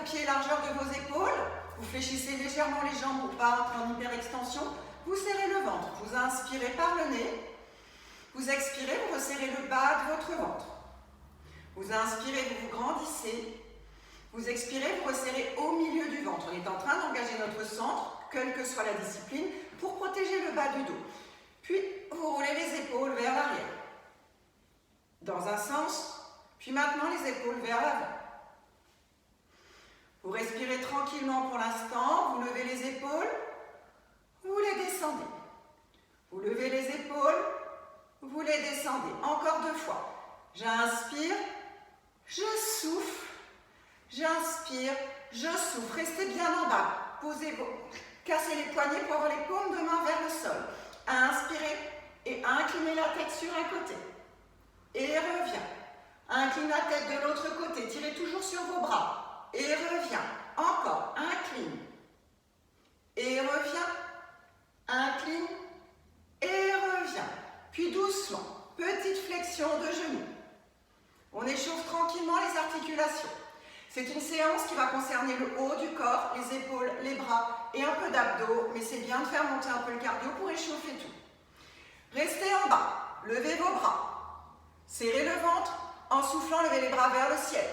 pieds largeur de vos épaules. Vous fléchissez légèrement les jambes pour ne pas entrer en hyperextension. Vous serrez le ventre. Vous inspirez par le nez. Vous expirez, vous resserrez le bas de votre ventre. Vous inspirez, vous vous grandissez. Vous expirez, vous resserrez au milieu du ventre. On est en train d'engager notre centre, quelle que soit la discipline, pour protéger le bas du dos. Puis, vous roulez les épaules vers l'arrière. Dans un sens, puis maintenant les épaules vers l'avant. Vous respirez tranquillement pour l'instant, vous levez les épaules, vous les descendez. Vous levez les épaules, vous les descendez. Encore 2 fois. J'inspire, je souffle. J'inspire, je souffle. Restez bien en bas. Cassez les poignets pour avoir les paumes de main vers le sol. Inspirez et inclinez la tête sur un côté. Et reviens. Incline la tête de l'autre côté. Tirez toujours sur vos bras. Et reviens. Encore. Incline. Et reviens. Incline. Et reviens. Puis doucement. Petite flexion de genoux. On échauffe tranquillement les articulations. C'est une séance qui va concerner le haut du corps, les épaules, les bras et un peu d'abdos, mais c'est bien de faire monter un peu le cardio pour échauffer tout. Restez en bas, levez vos bras, serrez le ventre, en soufflant, levez les bras vers le ciel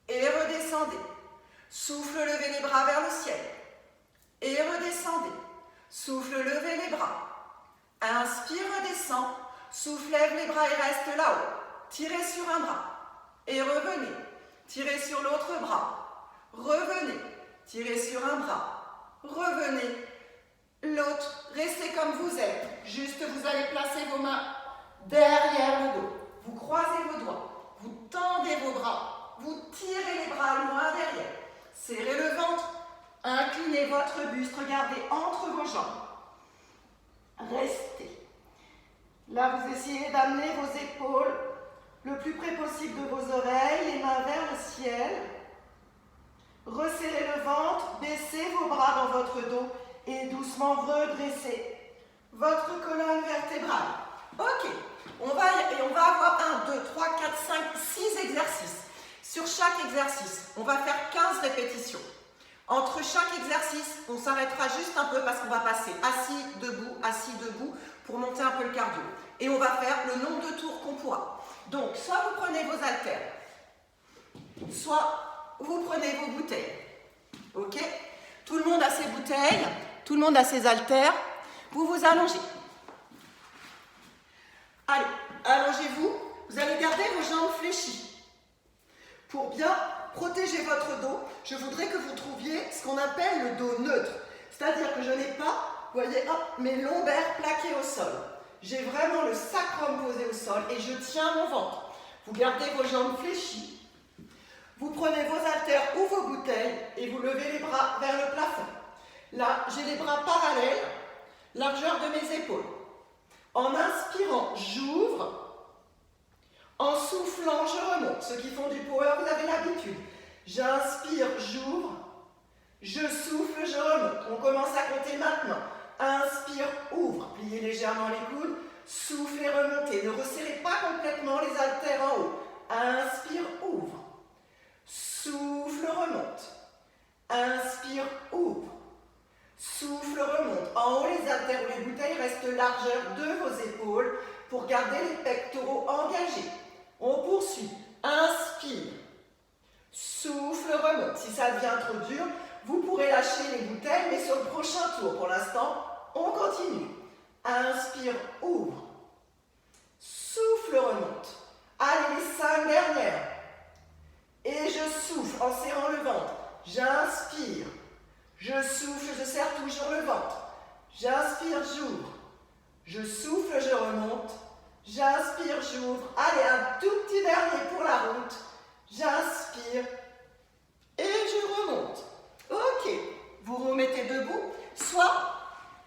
et redescendez. Souffle, levez les bras vers le ciel et redescendez. Souffle, levez les bras. Inspire, redescend. Souffle, lève les bras et reste là-haut. Tirez sur un bras et revenez. Tirez sur l'autre bras, revenez, tirez sur un bras, revenez, l'autre, restez comme vous êtes, juste vous allez placer vos mains derrière le dos, vous croisez vos doigts, vous tendez vos bras, vous tirez les bras loin derrière, serrez le ventre, inclinez votre buste, regardez entre vos jambes, restez. Là, vous essayez d'amener vos épaules le plus près possible de vos oreilles, les mains vers le ciel. Resserrez le ventre, baissez vos bras dans votre dos et doucement redressez votre colonne vertébrale. Ok, on va avoir 1, 2, 3, 4, 5, 6 exercices. Sur chaque exercice, on va faire 15 répétitions. Entre chaque exercice, on s'arrêtera juste un peu parce qu'on va passer assis, debout pour monter un peu le cardio. Et on va faire le nombre de tours qu'on pourra. Donc, soit vous prenez vos haltères, soit vous prenez vos bouteilles. Ok? Tout le monde a ses bouteilles, tout le monde a ses haltères. Vous vous allongez. Allez, allongez-vous. Vous allez garder vos jambes fléchies. Pour bien protéger votre dos, je voudrais que vous trouviez ce qu'on appelle le dos neutre. C'est-à-dire que je n'ai pas, vous voyez, hop, mes lombaires plaqués au sol. J'ai vraiment le sacrum posé au sol et je tiens mon ventre. Vous gardez vos jambes fléchies. Vous prenez vos haltères ou vos bouteilles et vous levez les bras vers le plafond. Là, j'ai les bras parallèles, largeur de mes épaules. En inspirant, j'ouvre. En soufflant, je remonte. Ceux qui font du power, vous avez l'habitude. J'inspire, j'ouvre. Je souffle, je remonte. On commence à compter maintenant. Inspire, ouvre, pliez légèrement les coudes, soufflez, remontez. Ne resserrez pas complètement les haltères en haut. Inspire, ouvre. Souffle, remonte. Inspire, ouvre. Souffle, remonte. En haut, les haltères ou les bouteilles restent largeur de vos épaules pour garder les pectoraux engagés. On poursuit. Inspire. Souffle, remonte. Si ça devient trop dur, vous pourrez lâcher les bouteilles, mais sur le prochain tour. Pour l'instant, on continue. Inspire, ouvre. Souffle, remonte. Allez, les 5 dernières. Et je souffle en serrant le ventre. J'inspire. Je souffle, je serre toujours le ventre. J'inspire, j'ouvre. Je souffle, je remonte. J'inspire, j'ouvre. Allez, un tout petit dernier pour la route. J'inspire. Et je remonte. Ok, vous vous mettez debout, soit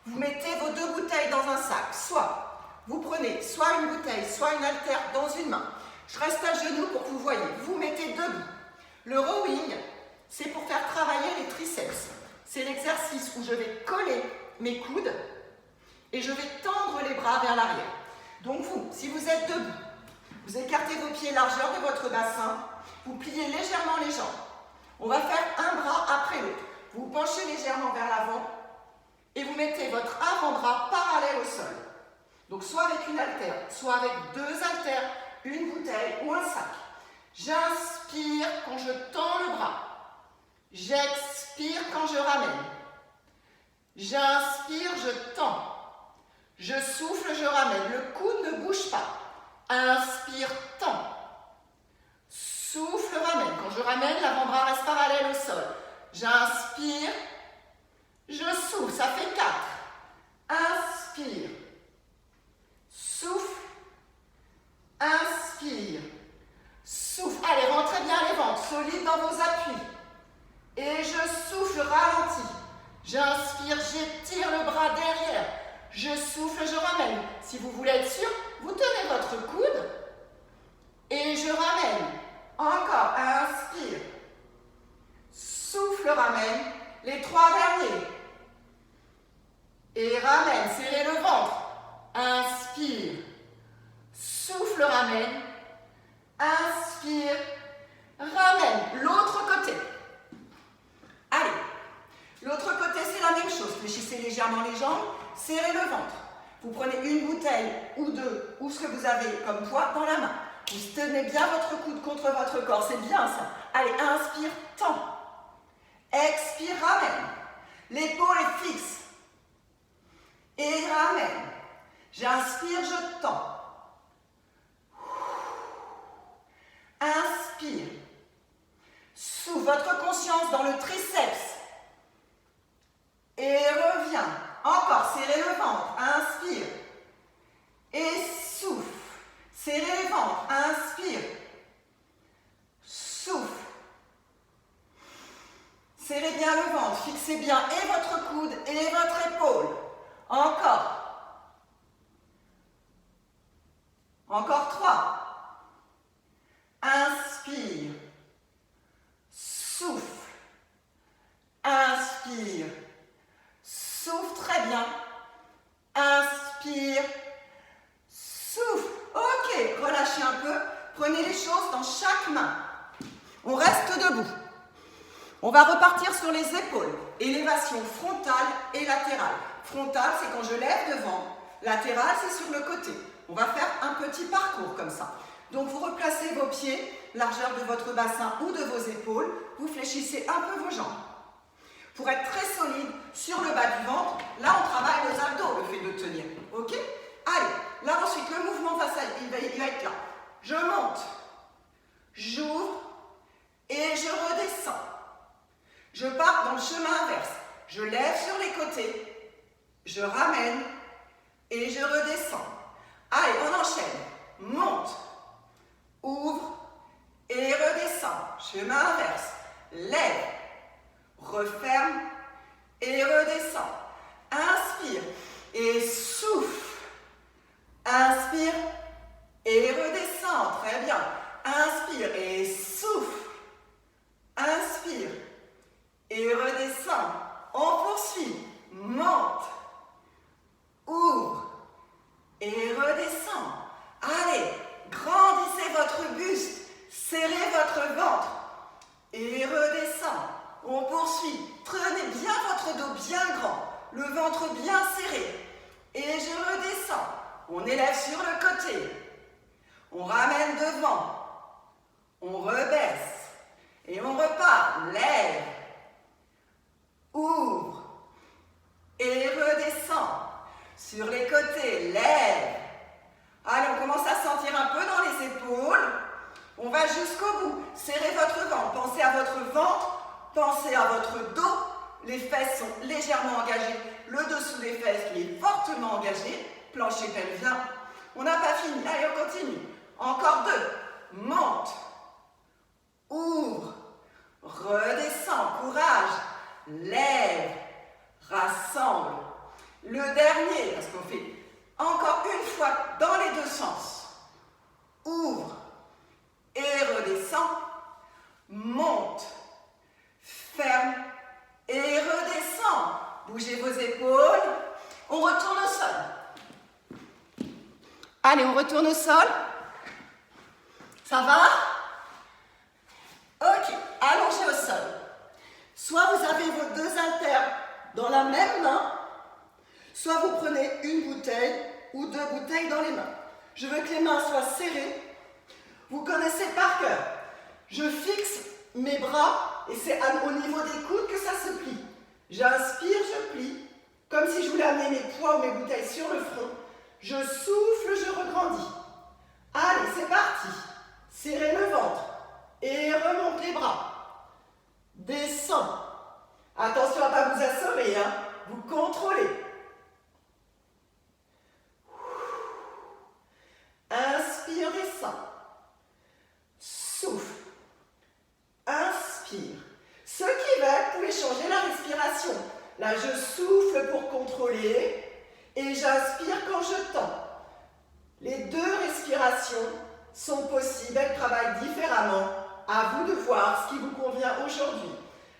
vous mettez vos 2 bouteilles dans un sac, soit vous prenez soit une bouteille, soit une haltère dans une main. Je reste à genoux pour que vous voyez. Vous mettez debout. Le rowing, c'est pour faire travailler les triceps. C'est l'exercice où je vais coller mes coudes et je vais tendre les bras vers l'arrière. Donc vous, si vous êtes debout, vous écartez vos pieds largeur de votre bassin, vous pliez légèrement les jambes. On va faire un bras après l'autre. Vous vous penchez légèrement vers l'avant et vous mettez votre avant-bras parallèle au sol. Donc soit avec une haltère, soit avec deux haltères, une bouteille ou un sac. J'inspire quand je tends le bras. J'expire quand je ramène. J'inspire, je tends. Je souffle, je ramène. Le coude ne bouge pas. Inspire, tends. Souffle, ramène. Quand je ramène, l'avant-bras reste parallèle au sol. J'inspire, je souffle. Ça fait 4. Inspire. Souffle. Inspire. Souffle. Allez, rentrez bien les ventres. Solides dans vos appuis. Et je souffle, ralentis. J'inspire, j'étire le bras derrière. Je souffle, je ramène. Si vous voulez être sûr, vous tenez votre coude et je ramène. Encore, inspire. Souffle, ramène. Les 3 derniers. Et ramène, serrez le ventre. Inspire. Souffle, ramène. Inspire. Ramène. L'autre côté. Allez. L'autre côté, c'est la même chose. Fléchissez légèrement les jambes. Serrez le ventre. Vous prenez une bouteille ou deux, ou ce que vous avez comme poids dans la main. Vous tenez bien votre coude contre votre corps. C'est bien ça. Allez, inspire, tends. Expire, ramène. L'épaule est fixe. Et ramène. J'inspire, je tends. Inspire. Sous votre conscience dans le triceps. Et reviens. Encore, serrez le ventre. Inspire. Et souffle. Serrez le ventre. Inspire. Souffle. Serrez bien le ventre. Fixez bien et votre coude et votre épaule. Encore. Encore 3. Inspire. Souffle. Inspire. Souffle, très bien. Inspire. Souffle. Ok, relâchez un peu. Prenez les choses dans chaque main. On reste debout. On va repartir sur les épaules. Élévation frontale et latérale. Frontale, c'est quand je lève devant. Latérale, c'est sur le côté. On va faire un petit parcours comme ça. Donc vous replacez vos pieds, largeur de votre bassin ou de vos épaules. Vous fléchissez un peu vos jambes. Pour être très solide sur le bas du ventre, là on travaille nos abdos, le fait de tenir. Ok? Allez, là ensuite le mouvement il va être là. Je monte, j'ouvre et je redescends. Je pars dans le chemin inverse. Je lève sur les côtés, je ramène et je redescends. Allez, on enchaîne. Monte, ouvre et redescends. Chemin inverse. Lève. Referme et redescend. Inspire et souffle. Inspire et redescend. Très bien. Inspire et souffle. Inspire et redescend. On poursuit. Monte. Ouvre et redescend. Allez, grandissez votre buste. Serrez votre ventre et redescend. On poursuit. Prenez bien votre dos bien grand, le ventre bien serré. Et je redescends. On élève sur le côté. On ramène devant. On rebaisse. Et on repart. Lève. Ouvre. Et redescend. Sur les côtés. Lève. Allez, on commence à sentir un peu dans les épaules. On va jusqu'au bout. Serrez votre ventre. Pensez à votre ventre. Pensez à votre dos, les fesses sont légèrement engagées, le dessous des fesses qui est fortement engagé, plancher pelvien. On n'a pas fini, allez on continue. Encore 2, monte, ouvre, redescend, courage, lève, rassemble. Le dernier, parce qu'on fait encore une fois dans les deux sens. Ouvre et redescend, monte. Ferme et redescend. Bougez vos épaules. On retourne au sol. Allez, on retourne au sol. Ça va? Ok, allongez au sol. tenez une bouteille ou 2 bouteilles dans les mains. Je veux que les mains soient serrées. Vous connaissez par cœur. Je fixe mes bras et c'est au niveau des coudes que ça se plie. J'inspire, je plie, comme si je voulais amener mes poids ou mes bouteilles sur le front. Je souffle, je regrandis. Allez, c'est parti. Serrez le ventre et remonte les bras. Descends. Attention à ne pas vous assommer, hein. Vous contrôlez. Inspire, descends. Souffle. Inspire. Ceux qui veulent, vous pouvez changer la respiration. Là, je souffle pour contrôler et j'inspire quand je tends. Les 2 respirations sont possibles, elles travaillent différemment. À vous de voir ce qui vous convient aujourd'hui.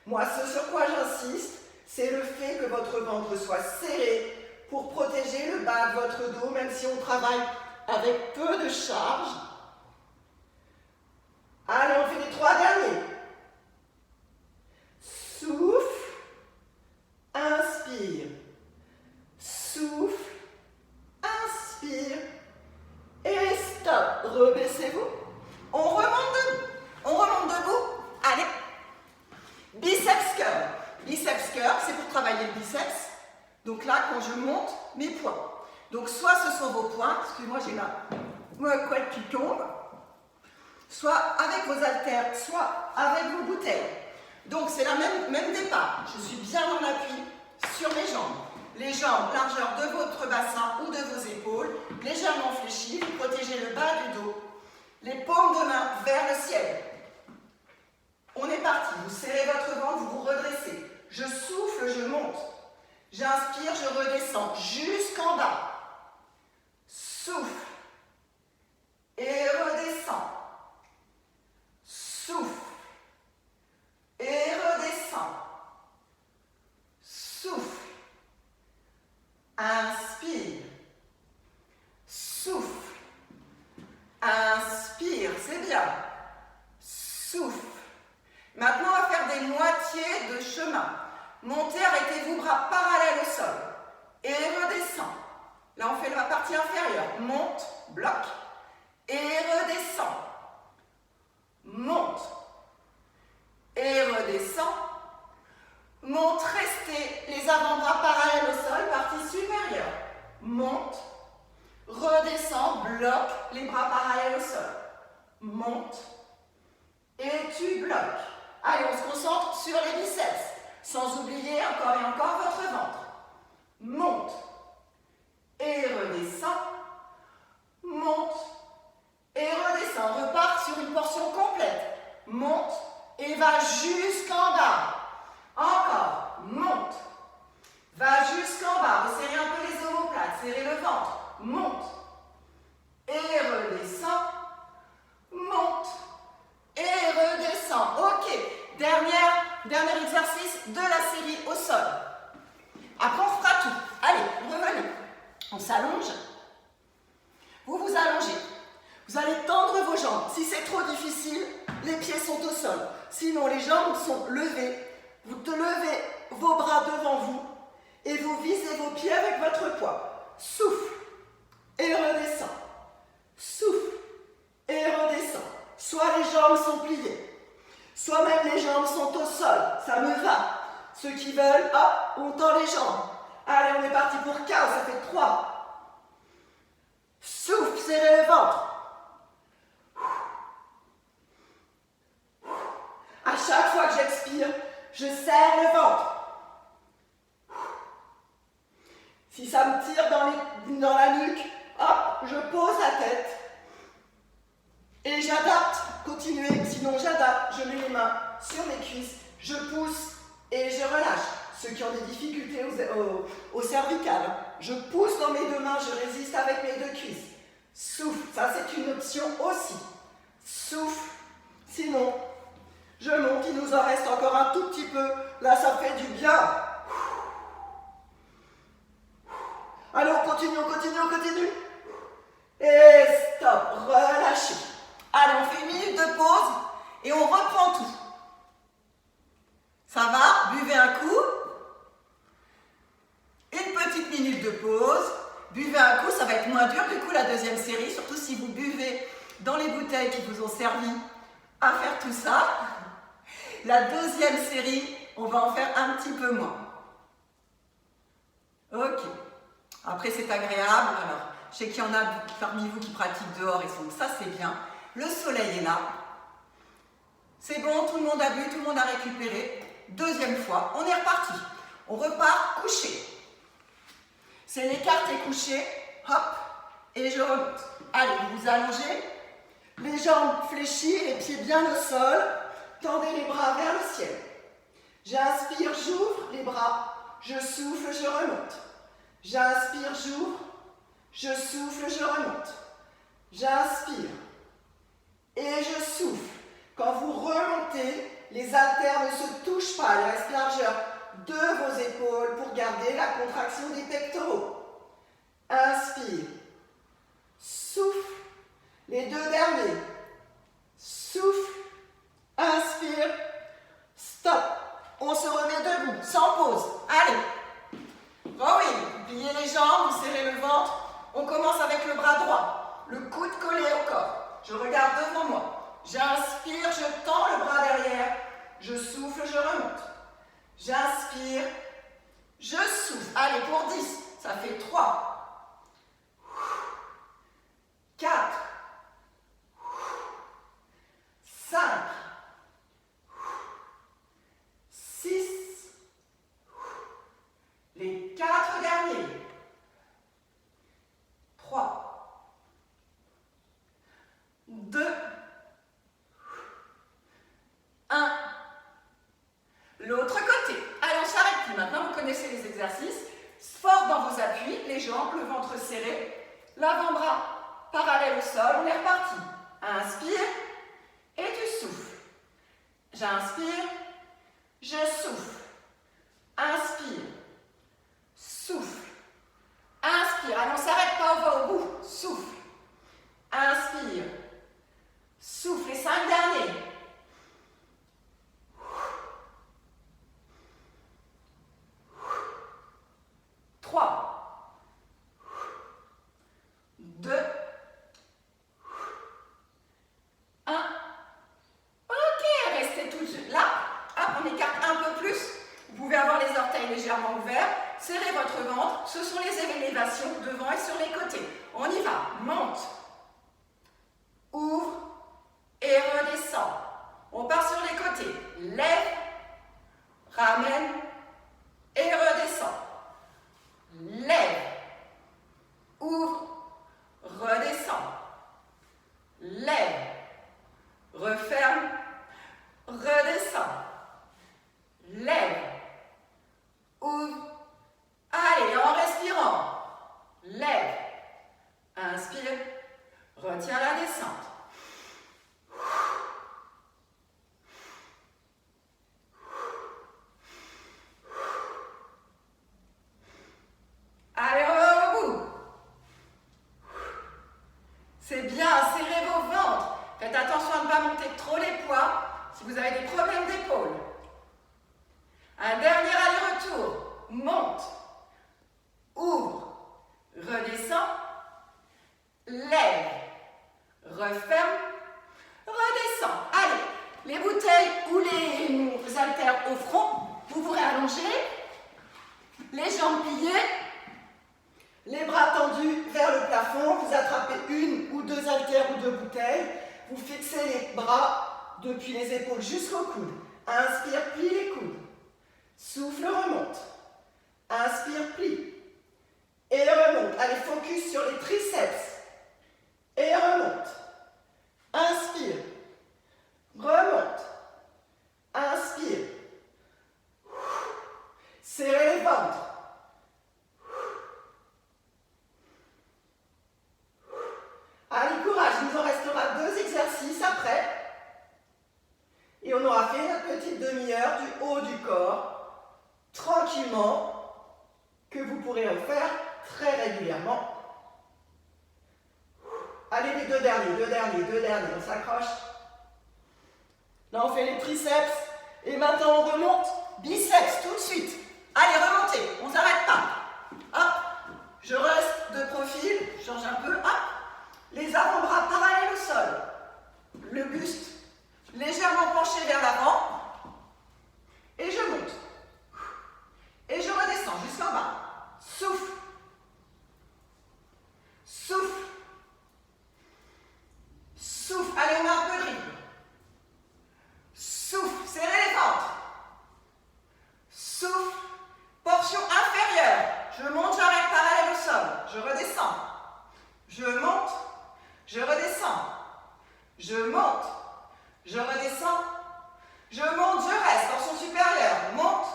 Moi, ce sur quoi j'insiste, c'est le fait que votre ventre soit serré pour protéger le bas de votre dos, même si on travaille avec peu de charge. Allez, on fait les 3 derniers. Souffle, inspire, souffle, inspire, et stop. Rebaissez-vous. On remonte debout. Allez. Biceps curl. Biceps curl, c'est pour travailler le biceps. Donc là, quand je monte mes poings. Donc soit ce sont vos poings, excusez-moi, j'ai ma couette qui tombe, soit avec vos haltères, soit avec vos bouteilles. Donc c'est la même départ. Je suis bien en appui sur mes jambes. Les jambes, largeur de votre bassin ou de vos épaules, légèrement fléchies, vous protégez le bas du dos. Les paumes de main vers le ciel. On est parti. Vous serrez votre ventre, vous vous redressez. Je souffle, je monte. J'inspire, je redescends jusqu'en bas. Souffle. Et redescends. Souffle. Et redescends. Souffle. Inspire. Souffle. Inspire, c'est bien. Souffle. Maintenant, on va faire des moitiés de chemin. Montez, arrêtez-vous, bras parallèles au sol. Et redescends. Là, on fait la partie inférieure. Monte, bloque. Et redescends. Monte. Et redescends. Monte, restez les avant-bras parallèles au sol, partie supérieure. Monte. Redescends, bloque les bras parallèles au sol. Monte. Et tu bloques. Allez, on se concentre sur les biceps. Sans oublier encore et encore votre ventre. Monte. Et redescends. Monte. Et redescends. Repart sur une portion complète. Monte. Et va jusqu'en bas. Encore. Monte. Va jusqu'en bas. Resserrez un peu les omoplates. Serrez le ventre. Monte. Et redescends. Monte. Et redescends. Ok. Dernier exercice de la série au sol. Après, on fera tout. Allez, revenez. On s'allonge. Vous vous allongez. Vous allez tendre vos jambes. Si c'est trop difficile, les pieds sont au sol. Sinon, les jambes sont levées. Vous levez vos bras devant vous et vous visez vos pieds avec votre poids. Souffle et redescends. Souffle et redescends. Soit les jambes sont pliées, soit même les jambes sont au sol. Ça me va. Ceux qui veulent, hop, on tend les jambes. Allez, on est parti pour 15, ça fait 3. Souffle, serrez le ventre. À chaque fois que j'expire, je serre le ventre. Si ça me tire dans la nuque, hop, je pose la tête. Et j'adapte, continuez, sinon j'adapte, je mets les mains sur mes cuisses, je pousse et je relâche. Ceux qui ont des difficultés au cervical, je pousse dans mes 2 mains, je résiste avec mes 2 cuisses. Souffle, ça c'est une option aussi. Souffle, sinon je monte, il nous en reste encore un tout petit peu. Là, ça fait du bien. Allez, on continue, on continue, on continue. Et stop, relâchez. Allez, on fait 1 minute de pause et on reprend tout. Ça va? Buvez un coup. Une petite minute de pause. moins dur du coup la deuxième série, surtout si vous buvez dans les bouteilles qui vous ont servi à faire tout ça. La deuxième série, on va en faire un petit peu moins. Ok. Après c'est agréable. Alors, je sais qu'il y en a parmi vous qui pratiquent dehors et donc ça c'est bien. Le soleil est là. C'est bon, tout le monde a bu, tout le monde a récupéré. Deuxième fois, on est reparti. On repart couché. C'est l'écarte et couché. Hop, et je remonte. Allez, vous vous allongez. Les jambes fléchies, les pieds bien au sol. Tendez les bras vers le ciel. J'inspire, j'ouvre les bras. Je souffle, je remonte. J'inspire, j'ouvre. Je souffle, je remonte. J'inspire. Et je souffle. Quand vous remontez, les haltères ne se touchent pas. Il reste largeur de vos épaules pour garder la contraction des pectoraux. Inspire. Souffle. Les deux derniers. Souffle. Inspire. Stop. On se remet debout, sans pause. Allez. Rowing. Pliez les jambes, vous serrez le ventre. On commence avec le bras droit. Le coude collé au corps. Je regarde devant moi. J'inspire, je tends le bras derrière. Je souffle, je remonte. J'inspire. Je souffle. Allez, pour 10. Ça fait 3. 4. 5. 6. Les 4 derniers. 3. 2. 1. L'autre côté. Allez, on s'arrête plus. Maintenant, vous connaissez les exercices. Fort dans vos appuis, les jambes, le ventre serré, l'avant-bras parallèle au sol. On est reparti. Inspire et tu souffles. J'inspire, je souffle. Inspire, souffle. Inspire. Allez, on ne s'arrête pas, on va au bout. Souffle. Inspire. Souffle. Les 5 derniers. 3. 2. 1. Ok, restez tous là. Hop, on écarte un peu plus. Vous pouvez avoir les orteils légèrement ouverts. Serrez votre ventre. Ce sont les élévations devant et sur les côtés. On y va. Monte. Ouvre et redescend. On part sur les côtés. Lève, ramène et redescend. Lève, ouvre, redescend. Lève, referme, redescend. Lève, ouvre. Allez, en respirant. Lève, inspire, retiens la descente. Allez, au bout. C'est bien, serrez vos ventres. Faites attention à ne pas monter trop les poids si vous avez des problèmes d'épaule. Un dernier aller-retour. Monte. Ouvre. Redescend. Lève. Referme. Redescend. Allez, les bouteilles ou les haltères au front. Vous vous réallongez. Les jambes pliées. Les bras tendus vers le plafond, vous attrapez une ou deux haltères ou deux bouteilles, vous fixez les bras depuis les épaules jusqu'au coude. Inspire, plie les coudes. Souffle, remonte. Inspire, plie. Et remonte. Allez, focus sur les triceps. Et remonte. Inspire. Remonte. Inspire. Serrez les ventres. Allez, courage, il nous en restera 2 exercices après. Et on aura fait notre petite demi-heure du haut du corps, tranquillement, que vous pourrez refaire très régulièrement. Allez, les 2 derniers, on s'accroche. Là, on fait les triceps. Et maintenant, on remonte. Biceps, tout de suite. Allez, remontez, on ne s'arrête pas. Hop, je reste. de profil, je change un peu, hop, les avant-bras parallèles au sol, le buste légèrement penché vers l'avant, et je monte. Et je redescends jusqu'en bas. Souffle. Souffle. Souffle. Allez, on met un peu de rythme. Souffle. Serrez les ventres. Souffle. Portion inférieure. Je monte, j'arrête parallèle au sol. Je redescends. Je monte. Je redescends. Je monte. Je redescends. Je monte, je reste. Portion supérieure. Monte.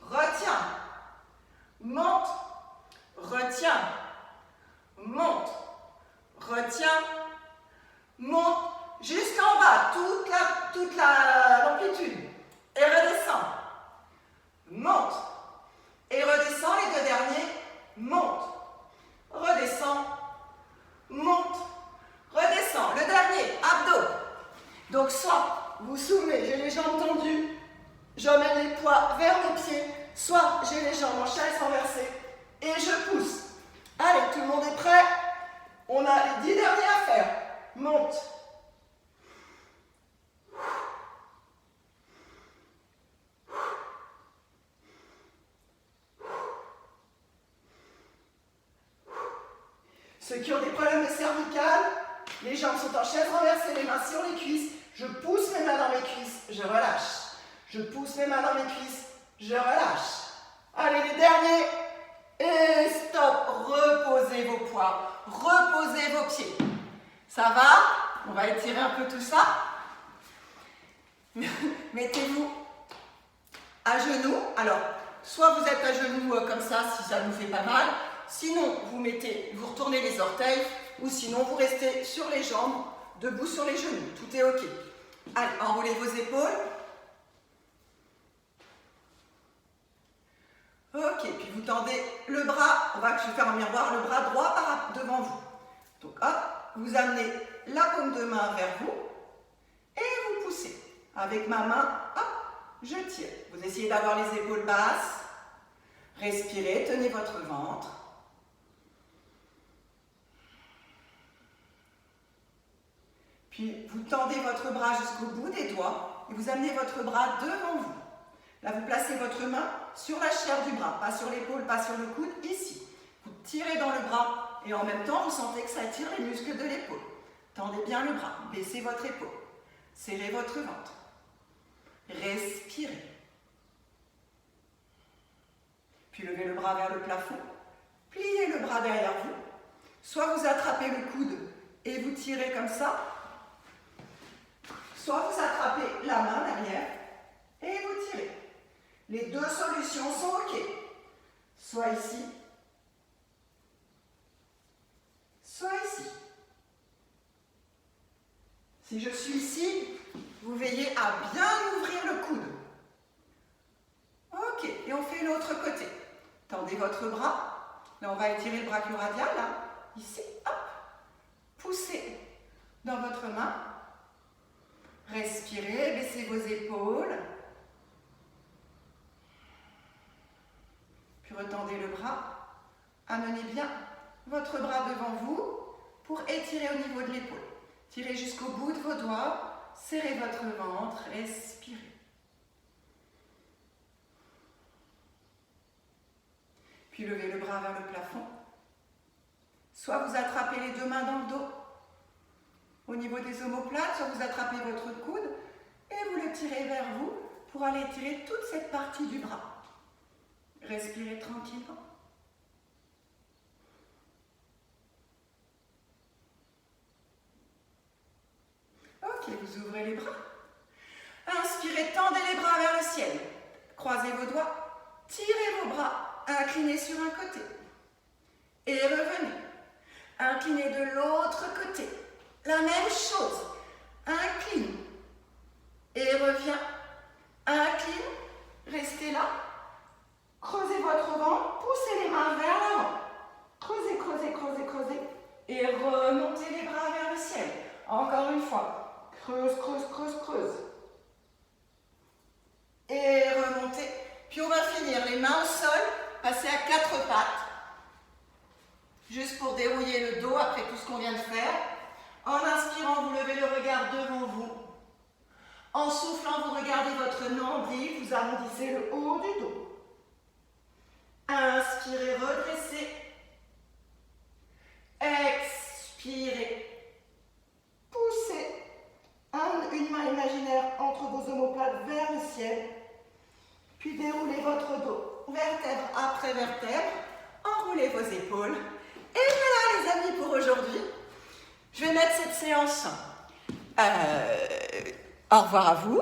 Retiens. Monte. Retiens. Monte. Retiens. Monte. Jusqu'en bas. Toute l'amplitude. Et redescends. Monte. Et redescends les deux derniers. Monte. Redescends. Monte. Redescends. Le dernier. Abdos. Donc soit vous soumez, j'ai les jambes tendues, j'emmène les poids vers mes pieds, soit j'ai les jambes en chaise renversée et je pousse. Allez, tout le monde est prêt? On a les 10 derniers à faire. Monte. Ceux qui ont des problèmes de cervicales, les jambes sont en chaise renversée, les mains sur les cuisses. Je pousse mes mains dans mes cuisses, je relâche. Je pousse mes mains dans mes cuisses, je relâche. Allez, les derniers. Et stop. Reposez vos poids. Reposez vos pieds. Ça va? On va étirer un peu tout ça. Mettez-vous à genoux. Alors, soit vous êtes à genoux comme ça, si ça nous fait pas mal. Sinon, vous retournez les orteils. Ou sinon, vous restez sur les jambes, debout sur les genoux. Tout est OK. Allez, enroulez vos épaules. OK, puis vous tendez le bras. Je vais faire un miroir, le bras droit devant vous. Donc, hop, vous amenez la paume de main vers vous et vous poussez. Avec ma main, hop, je tire. Vous essayez d'avoir les épaules basses. Respirez, tenez votre ventre. Puis vous tendez votre bras jusqu'au bout des doigts et vous amenez votre bras devant vous. Là, vous placez votre main sur la chair du bras, pas sur l'épaule, pas sur le coude, ici. Vous tirez dans le bras et en même temps, vous sentez que ça tire les muscles de l'épaule. Tendez bien le bras, baissez votre épaule, serrez votre ventre. Respirez. Puis levez le bras vers le plafond, pliez le bras derrière vous. Soit vous attrapez le coude et vous tirez comme ça, soit vous attrapez la main derrière et vous tirez. Les deux solutions sont OK. Soit ici, soit ici. Si je suis ici, vous veillez à bien ouvrir le coude. OK, et on fait l'autre côté. Tendez votre bras. Là, on va étirer le brachioradial, là. Ici, hop. Poussez dans votre main. Respirez, baissez vos épaules. Puis retendez le bras. Amenez bien votre bras devant vous pour étirer au niveau de l'épaule. Tirez jusqu'au bout de vos doigts. Serrez votre ventre. Respirez. Puis levez le bras vers le plafond. Soit vous attrapez les deux mains dans le dos au niveau des omoplates, soit vous attrapez votre coude et vous le tirez vers vous pour aller tirer toute cette partie du bras. Respirez tranquillement. Ok, vous ouvrez les bras. Inspirez, tendez les bras vers le ciel. Croisez vos doigts, tirez vos bras, inclinez sur un côté. Et revenez. Inclinez de l'autre côté. La même chose. Incline. Et reviens. Incline. Restez là. Creusez votre ventre. Poussez les mains vers l'avant. Creusez, creusez, creusez, creusez. Et remontez les bras vers le ciel. Encore une fois. Creuse, creuse, creuse, creuse. Et remontez. Puis on va finir les mains au sol. Passez à quatre pattes. Juste pour dérouiller le dos après tout ce qu'on vient de faire. En inspirant, vous levez le regard devant vous. En soufflant, vous regardez votre nombril, vous arrondissez le haut du dos. Inspirez, redressez. Expirez. Poussez une main imaginaire entre vos omoplates vers le ciel. Puis déroulez votre dos, vertèbre après vertèbre. Enroulez vos épaules. Et voilà les amis pour aujourd'hui. Je vais mettre cette séance. Au revoir à vous.